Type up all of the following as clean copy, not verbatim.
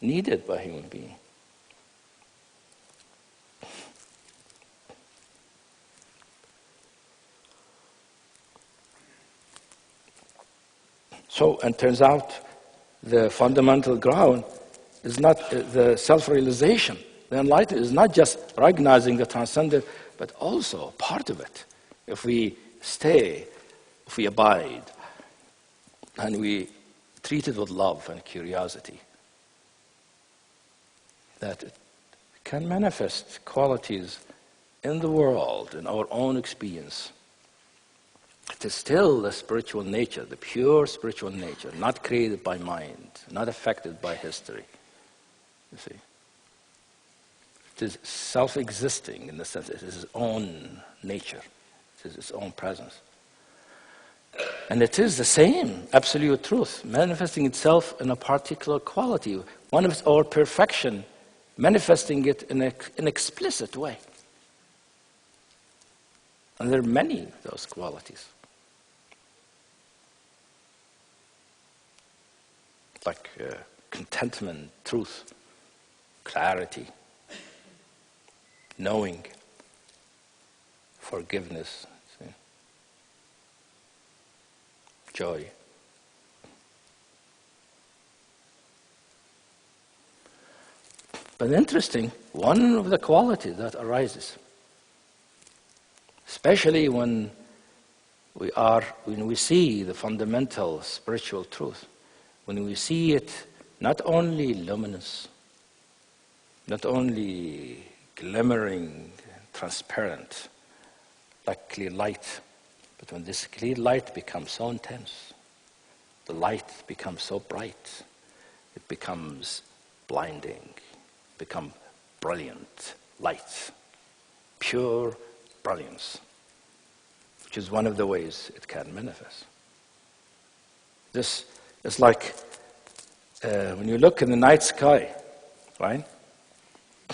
needed by human beings. So, and turns out the fundamental ground is not the self-realization. The enlightenment is not just recognizing the transcendent, but also part of it. If we stay, if we abide, and we treat it with love and curiosity, that it can manifest qualities in the world, in our own experience. It is still the spiritual nature, the pure spiritual nature, not created by mind, not affected by history. You see, it is self-existing in the sense it is its own nature, it is its own presence. And it is the same absolute truth, manifesting itself in a particular quality, one of its own perfection, manifesting it in an explicit way. And there are many of those qualities. Like contentment, truth, clarity, knowing, forgiveness, see? Joy. But interesting, one of the qualities that arises, especially when we see the fundamental spiritual truth, when we see it not only luminous, not only glimmering, transparent, like clear light, but when this clear light becomes so intense, the light becomes so bright, it becomes blinding, become brilliant light, pure brilliance, which is one of the ways it can manifest. This is like when you look in the night sky, right?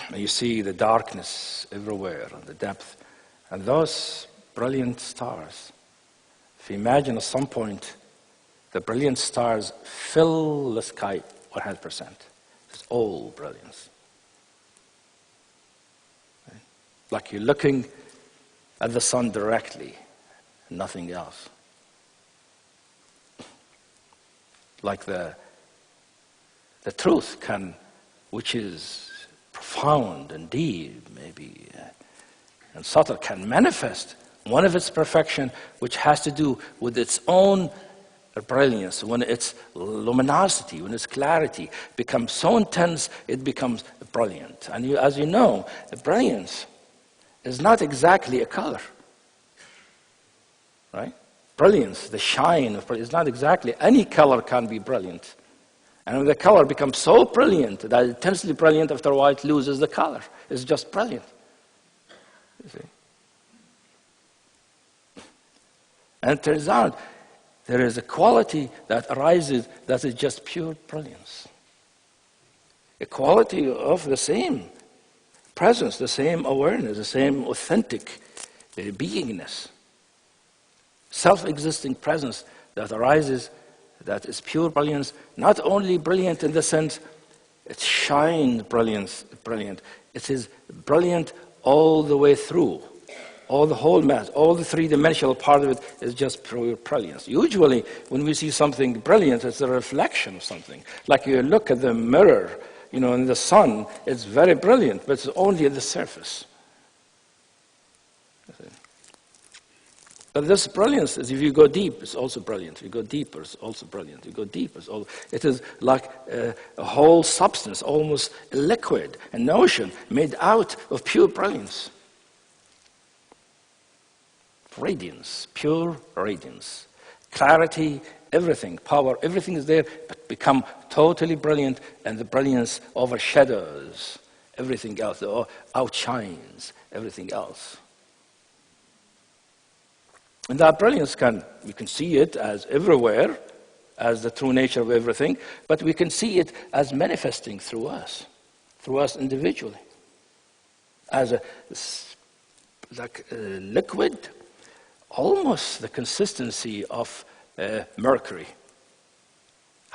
And you see the darkness everywhere and the depth, and those brilliant stars. If you imagine at some point, the brilliant stars fill the sky 100%. It's all brilliance. Right? Like you're looking at the sun directly, nothing else. Like the truth can, which is profound and deep, maybe, and subtle, can manifest one of its perfection, which has to do with its own brilliance, when its luminosity, when its clarity becomes so intense, it becomes brilliant. And as you know, the brilliance is not exactly a color, right? Brilliance, the shine of brilliance, is not exactly, any color can be brilliant. And when the color becomes so brilliant, that intensely brilliant, after a while it loses the color. It's just brilliant. You see? And it turns out there is a quality that arises that is just pure brilliance. A quality of the same presence, the same awareness, the same authentic beingness. Self-existing presence that arises, that is pure brilliance, not only brilliant in the sense it shines brilliant, it is brilliant all the way through. All the whole mass, all the three-dimensional part of it is just pure brilliance. Usually, when we see something brilliant, it's a reflection of something. Like you look at the mirror, in the sun, it's very brilliant, but it's only at the surface. But this brilliance is, if you go deep, it's also brilliant. If you go deeper, it's also brilliant. If you go deeper, it is like a whole substance, almost a liquid, an ocean made out of pure brilliance. Radiance, pure radiance, clarity, everything, power, everything is there, but become totally brilliant, and the brilliance overshadows everything else, or outshines everything else. And that brilliance we can see it as everywhere, as the true nature of everything, but we can see it as manifesting through us individually, as a liquid, almost the consistency of mercury.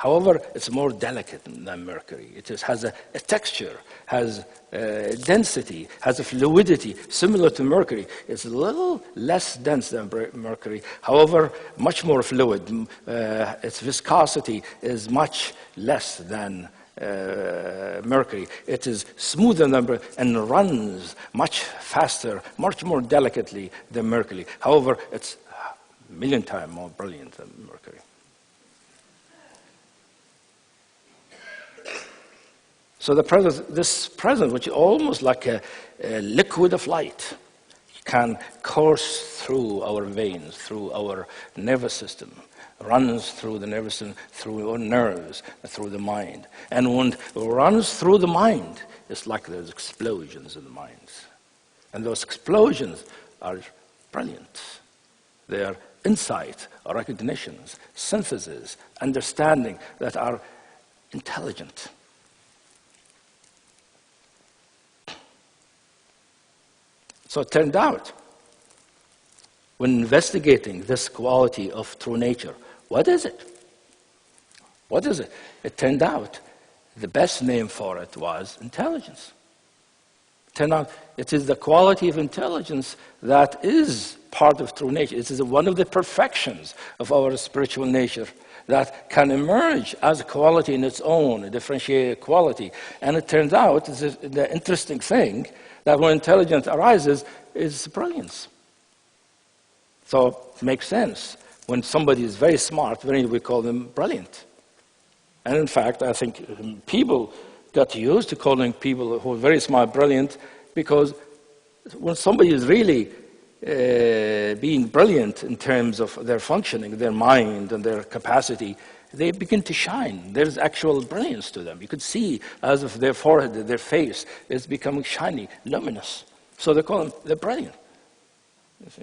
However, it's more delicate than mercury. Has a texture, has density, has a fluidity similar to mercury. It's a little less dense than mercury, however, much more fluid. Its viscosity is much less than mercury. It is smoother than and runs much faster, much more delicately than mercury. However, it's a million times more brilliant than mercury. So this presence, which is almost like a liquid of light, can course through our veins, through our nervous system, runs through the nervous system, through our nerves, through the mind. And when it runs through the mind, it's like there's explosions in the mind. And those explosions are brilliant. They are insight, recognitions, synthesis, understanding that are intelligent. So it turned out, when investigating this quality of true nature, what is it? What is it? It turned out the best name for it was intelligence. It turned out it is the quality of intelligence that is part of true nature. It is one of the perfections of our spiritual nature that can emerge as a quality in its own, a differentiated quality. And it turns out, the interesting thing, that when intelligence arises, is brilliance. So it makes sense. When somebody is very smart, we call them brilliant. And in fact, I think people got used to calling people who are very smart brilliant, because when somebody is really being brilliant in terms of their functioning, their mind and their capacity, they begin to shine. There's actual brilliance to them. You could see as if their forehead, their face is becoming shiny, luminous. So they call them, they're brilliant. You see?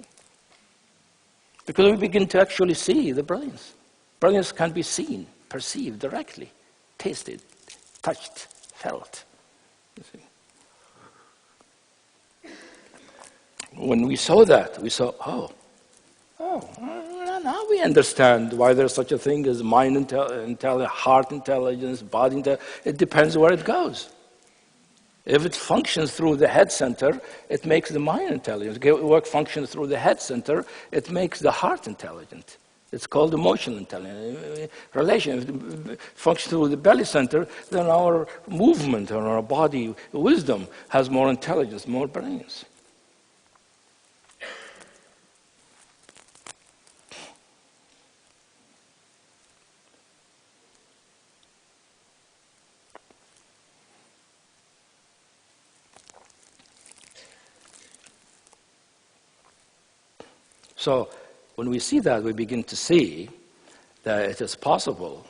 Because we begin to actually see the brilliance. Brilliance can be seen, perceived directly, tasted, touched, felt. You see? When we saw that, we saw, now we understand why there's such a thing as mind intelligence, heart intelligence, body intelligence. It depends where it goes. If it functions through the head center, it makes the mind intelligent. If it functions through the head center, it makes the heart intelligent. It's called emotional intelligence. Relation, if it functions through the belly center, then our movement or our body wisdom has more intelligence, more brilliance. So when we see that, we begin to see that it is possible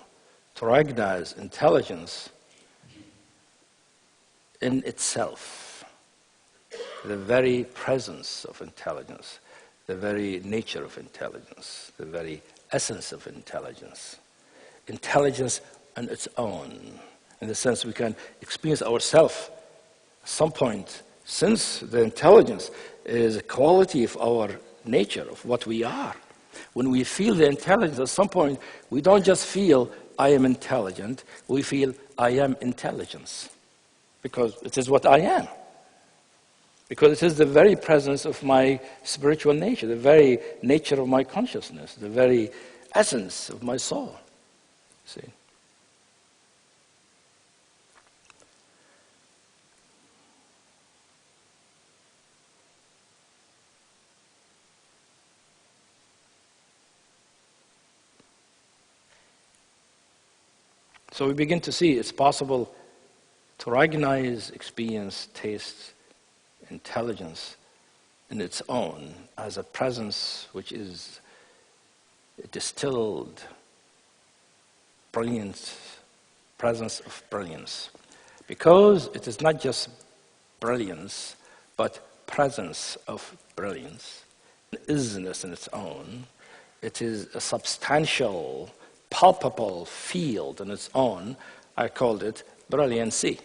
to recognize intelligence in itself, the very presence of intelligence, the very nature of intelligence, the very essence of intelligence. Intelligence on its own, in the sense we can experience ourselves at some point, since the intelligence is a quality of our nature, of what we are. When we feel the intelligence, at some point, we don't just feel, I am intelligent, we feel, I am intelligence. Because it is what I am. Because it is the very presence of my spiritual nature, the very nature of my consciousness, the very essence of my soul. See? So we begin to see it's possible to recognize, experience, taste, intelligence in its own as a presence which is a distilled brilliance, presence of brilliance. Because it is not just brilliance, but presence of brilliance. Isness in its own. It is a substantial, palpable field in its own. I called it brilliancy.